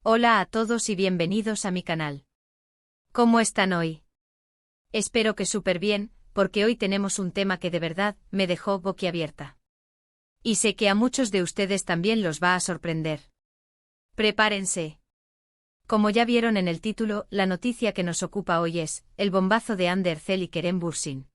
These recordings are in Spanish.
Hola a todos y bienvenidos a mi canal. ¿Cómo están hoy? Espero que súper bien, porque hoy tenemos un tema que de verdad me dejó boquiabierta. Y sé que a muchos de ustedes también los va a sorprender. Prepárense. Como ya vieron en el título, la noticia que nos ocupa hoy es el bombazo de Ander Erzel y Kerem Bürsin.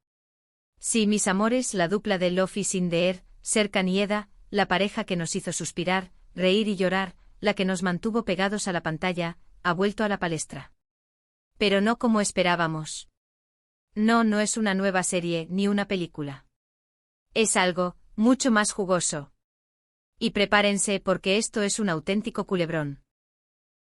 Sí, mis amores, la dupla de Love is in the air, Serkan y Eda, la pareja que nos hizo suspirar, reír y llorar, la que nos mantuvo pegados a la pantalla, ha vuelto a la palestra. Pero no como esperábamos. No, no es una nueva serie ni una película. Es algo mucho más jugoso. Y prepárense porque esto es un auténtico culebrón.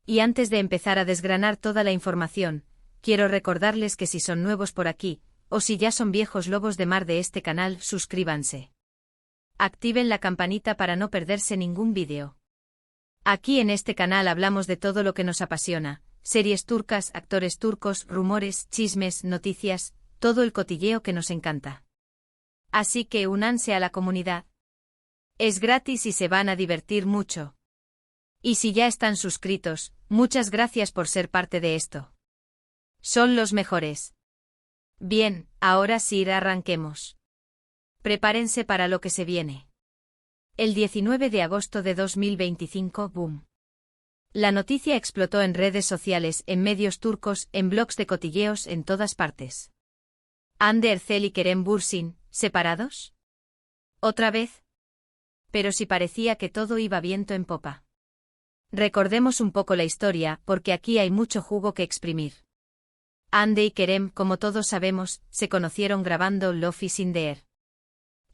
Y antes de empezar a desgranar toda la información, quiero recordarles que si son nuevos por aquí, o si ya son viejos lobos de mar de este canal, suscríbanse. Activen la campanita para no perderse ningún vídeo. Aquí en este canal hablamos de todo lo que nos apasiona, series turcas, actores turcos, rumores, chismes, noticias, todo el cotilleo que nos encanta. Así que únanse a la comunidad. Es gratis y se van a divertir mucho. Y si ya están suscritos, muchas gracias por ser parte de esto. Son los mejores. Bien, ahora sí arranquemos. Prepárense para lo que se viene. El 19 de agosto de 2025, boom. La noticia explotó en redes sociales, en medios turcos, en blogs de cotilleos en todas partes. Ander Erzel y Kerem Bürsin, ¿separados? ¿Otra vez? Pero si parecía que todo iba viento en popa. Recordemos un poco la historia, porque aquí hay mucho jugo que exprimir. Ande y Kerem, como todos sabemos, se conocieron grabando Love is in the air.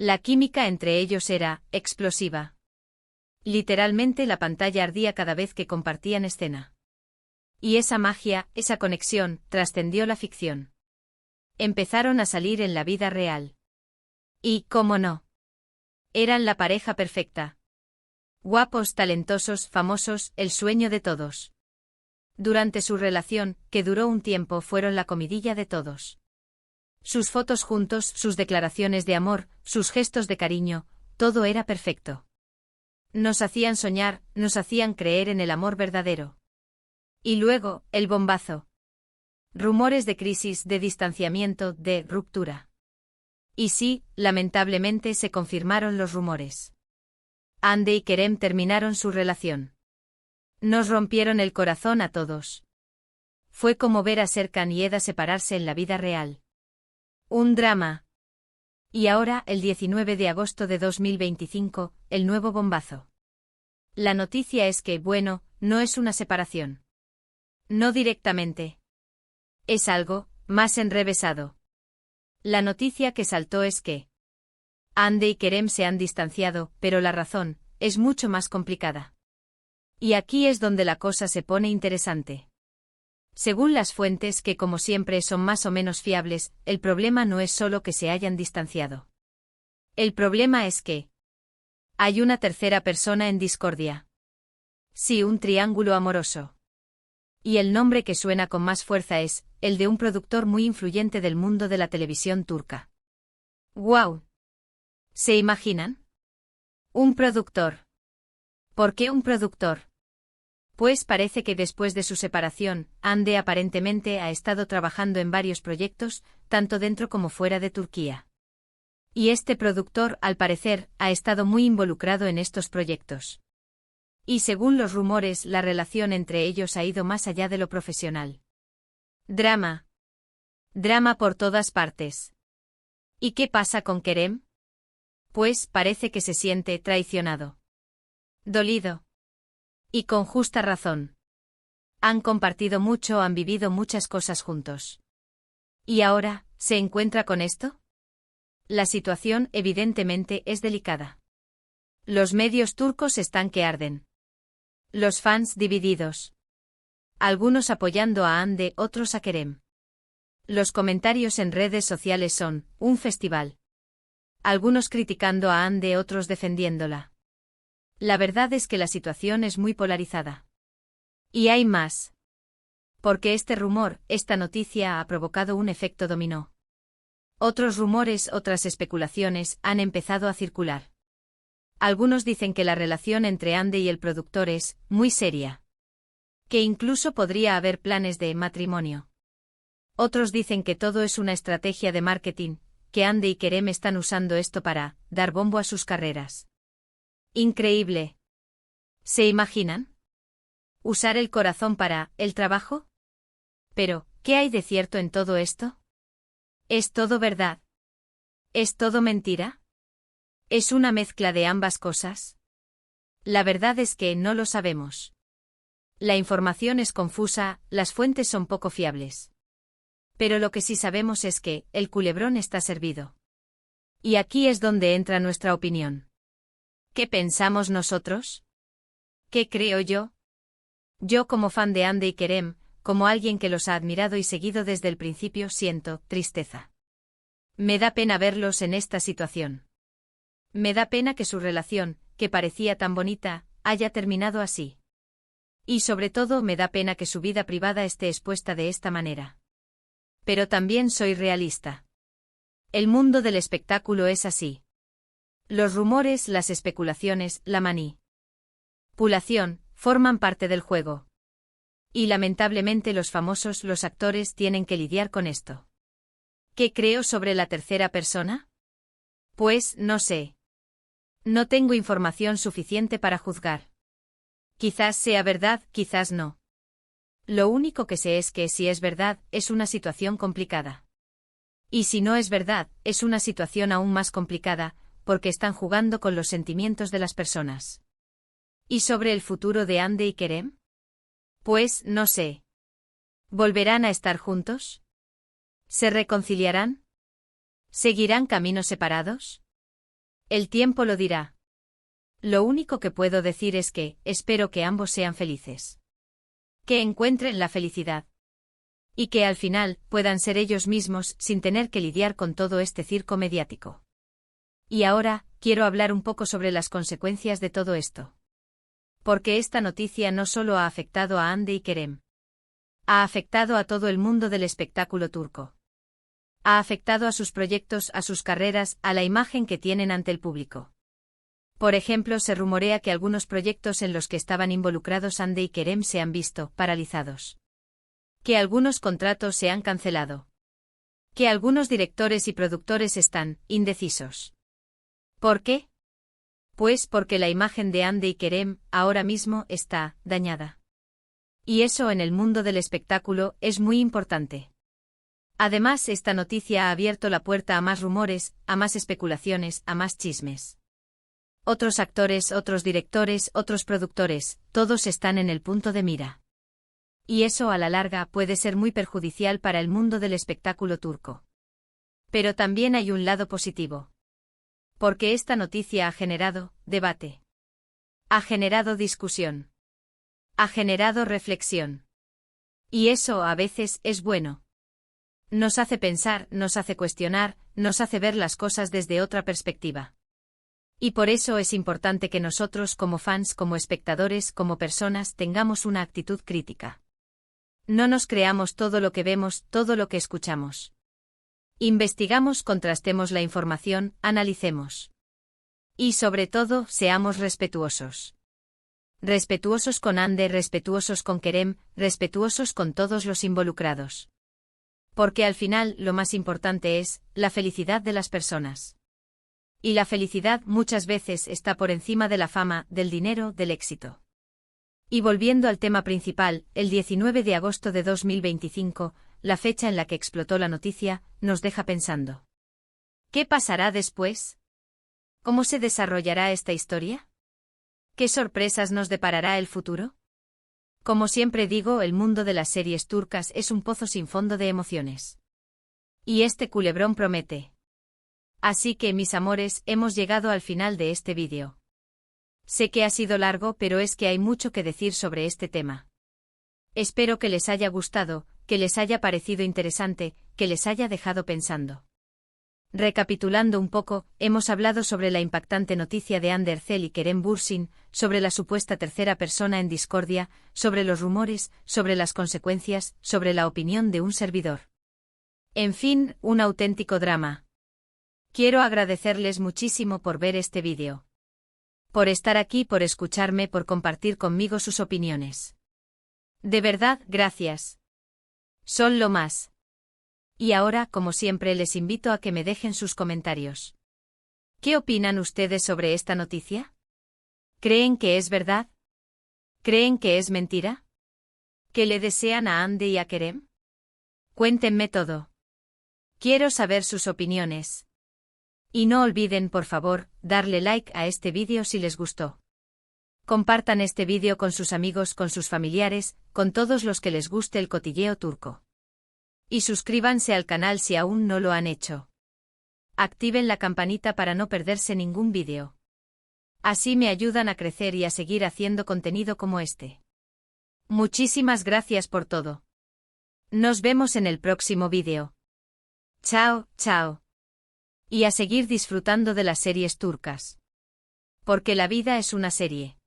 La química entre ellos era explosiva. Literalmente la pantalla ardía cada vez que compartían escena. Y esa magia, esa conexión, trascendió la ficción. Empezaron a salir en la vida real. Y, cómo no. Eran la pareja perfecta. Guapos, talentosos, famosos, el sueño de todos. Durante su relación, que duró un tiempo, fueron la comidilla de todos. Sus fotos juntos, sus declaraciones de amor, sus gestos de cariño, todo era perfecto. Nos hacían soñar, nos hacían creer en el amor verdadero. Y luego, el bombazo. Rumores de crisis, de distanciamiento, de ruptura. Y sí, lamentablemente se confirmaron los rumores. Ande y Kerem terminaron su relación. Nos rompieron el corazón a todos. Fue como ver a Serkan y Eda separarse en la vida real. Un drama. Y ahora, el 19 de agosto de 2025, el nuevo bombazo. La noticia es que, bueno, no es una separación. No directamente. Es algo más enrevesado. La noticia que saltó es que Ande y Kerem se han distanciado, pero la razón es mucho más complicada. Y aquí es donde la cosa se pone interesante. Según las fuentes, que como siempre son más o menos fiables, el problema no es solo que se hayan distanciado. El problema es que hay una tercera persona en discordia. Sí, un triángulo amoroso. Y el nombre que suena con más fuerza es el de un productor muy influyente del mundo de la televisión turca. ¡Guau! ¿Se imaginan? Un productor. ¿Por qué un productor? Pues parece que después de su separación, Ande aparentemente ha estado trabajando en varios proyectos, tanto dentro como fuera de Turquía. Y este productor, al parecer, ha estado muy involucrado en estos proyectos. Y según los rumores, la relación entre ellos ha ido más allá de lo profesional. Drama. Drama por todas partes. ¿Y qué pasa con Kerem? Pues parece que se siente traicionado. Dolido. Y con justa razón. Han compartido mucho, han vivido muchas cosas juntos. ¿Y ahora, se encuentra con esto? La situación, evidentemente, es delicada. Los medios turcos están que arden. Los fans divididos. Algunos apoyando a Ande, otros a Kerem. Los comentarios en redes sociales son un festival. Algunos criticando a Ande, otros defendiéndola. La verdad es que la situación es muy polarizada. Y hay más. Porque este rumor, esta noticia ha provocado un efecto dominó. Otros rumores, otras especulaciones, han empezado a circular. Algunos dicen que la relación entre Ande y el productor es muy seria. Que incluso podría haber planes de matrimonio. Otros dicen que todo es una estrategia de marketing, que Ande y Kerem están usando esto para dar bombo a sus carreras. Increíble. ¿Se imaginan? ¿Usar el corazón para el trabajo? Pero, ¿qué hay de cierto en todo esto? ¿Es todo verdad? ¿Es todo mentira? ¿Es una mezcla de ambas cosas? La verdad es que no lo sabemos. La información es confusa, las fuentes son poco fiables. Pero lo que sí sabemos es que el culebrón está servido. Y aquí es donde entra nuestra opinión. ¿Qué pensamos nosotros? ¿Qué creo yo? Yo como fan de Ande y Kerem, como alguien que los ha admirado y seguido desde el principio, siento tristeza. Me da pena verlos en esta situación. Me da pena que su relación, que parecía tan bonita, haya terminado así. Y sobre todo me da pena que su vida privada esté expuesta de esta manera. Pero también soy realista. El mundo del espectáculo es así. Los rumores, las especulaciones, la manipulación, forman parte del juego. Y lamentablemente los famosos, los actores, tienen que lidiar con esto. ¿Qué creo sobre la tercera persona? Pues, no sé. No tengo información suficiente para juzgar. Quizás sea verdad, quizás no. Lo único que sé es que si es verdad, es una situación complicada. Y si no es verdad, es una situación aún más complicada, porque están jugando con los sentimientos de las personas. ¿Y sobre el futuro de Ande y Kerem? Pues, no sé. ¿Volverán a estar juntos? ¿Se reconciliarán? ¿Seguirán caminos separados? El tiempo lo dirá. Lo único que puedo decir es que, espero que ambos sean felices. Que encuentren la felicidad. Y que al final, puedan ser ellos mismos sin tener que lidiar con todo este circo mediático. Y ahora, quiero hablar un poco sobre las consecuencias de todo esto. Porque esta noticia no solo ha afectado a Ande y Kerem. Ha afectado a todo el mundo del espectáculo turco. Ha afectado a sus proyectos, a sus carreras, a la imagen que tienen ante el público. Por ejemplo, se rumorea que algunos proyectos en los que estaban involucrados Ande y Kerem se han visto paralizados. Que algunos contratos se han cancelado. Que algunos directores y productores están indecisos. ¿Por qué? Pues porque la imagen de Ande y Kerem, ahora mismo, está dañada. Y eso en el mundo del espectáculo es muy importante. Además, esta noticia ha abierto la puerta a más rumores, a más especulaciones, a más chismes. Otros actores, otros directores, otros productores, todos están en el punto de mira. Y eso a la larga puede ser muy perjudicial para el mundo del espectáculo turco. Pero también hay un lado positivo. Porque esta noticia ha generado debate. Ha generado discusión. Ha generado reflexión. Y eso a veces es bueno. Nos hace pensar, nos hace cuestionar, nos hace ver las cosas desde otra perspectiva. Y por eso es importante que nosotros como fans, como espectadores, como personas, tengamos una actitud crítica. No nos creamos todo lo que vemos, todo lo que escuchamos. Investigamos, contrastemos la información, analicemos. Y sobre todo, seamos respetuosos. Respetuosos con Ande, respetuosos con Kerem, respetuosos con todos los involucrados. Porque al final, lo más importante es la felicidad de las personas. Y la felicidad muchas veces está por encima de la fama, del dinero, del éxito. Y volviendo al tema principal, el 19 de agosto de 2025, la fecha en la que explotó la noticia, nos deja pensando. ¿Qué pasará después? ¿Cómo se desarrollará esta historia? ¿Qué sorpresas nos deparará el futuro? Como siempre digo, el mundo de las series turcas es un pozo sin fondo de emociones. Y este culebrón promete. Así que, mis amores, hemos llegado al final de este vídeo. Sé que ha sido largo, pero es que hay mucho que decir sobre este tema. Espero que les haya gustado, que les haya parecido interesante, que les haya dejado pensando. Recapitulando un poco, hemos hablado sobre la impactante noticia de Hande Erçel y Kerem Bürsin, sobre la supuesta tercera persona en discordia, sobre los rumores, sobre las consecuencias, sobre la opinión de un servidor. En fin, un auténtico drama. Quiero agradecerles muchísimo por ver este vídeo. Por estar aquí, por escucharme, por compartir conmigo sus opiniones. De verdad, gracias. Son lo más. Y ahora, como siempre, les invito a que me dejen sus comentarios. ¿Qué opinan ustedes sobre esta noticia? ¿Creen que es verdad? ¿Creen que es mentira? ¿Que le desean a Ande y a Kerem? Cuéntenme todo. Quiero saber sus opiniones. Y no olviden, por favor, darle like a este vídeo si les gustó. Compartan este vídeo con sus amigos, con sus familiares, con todos los que les guste el cotilleo turco. Y suscríbanse al canal si aún no lo han hecho. Activen la campanita para no perderse ningún vídeo. Así me ayudan a crecer y a seguir haciendo contenido como este. Muchísimas gracias por todo. Nos vemos en el próximo vídeo. Chao, chao. Y a seguir disfrutando de las series turcas. Porque la vida es una serie.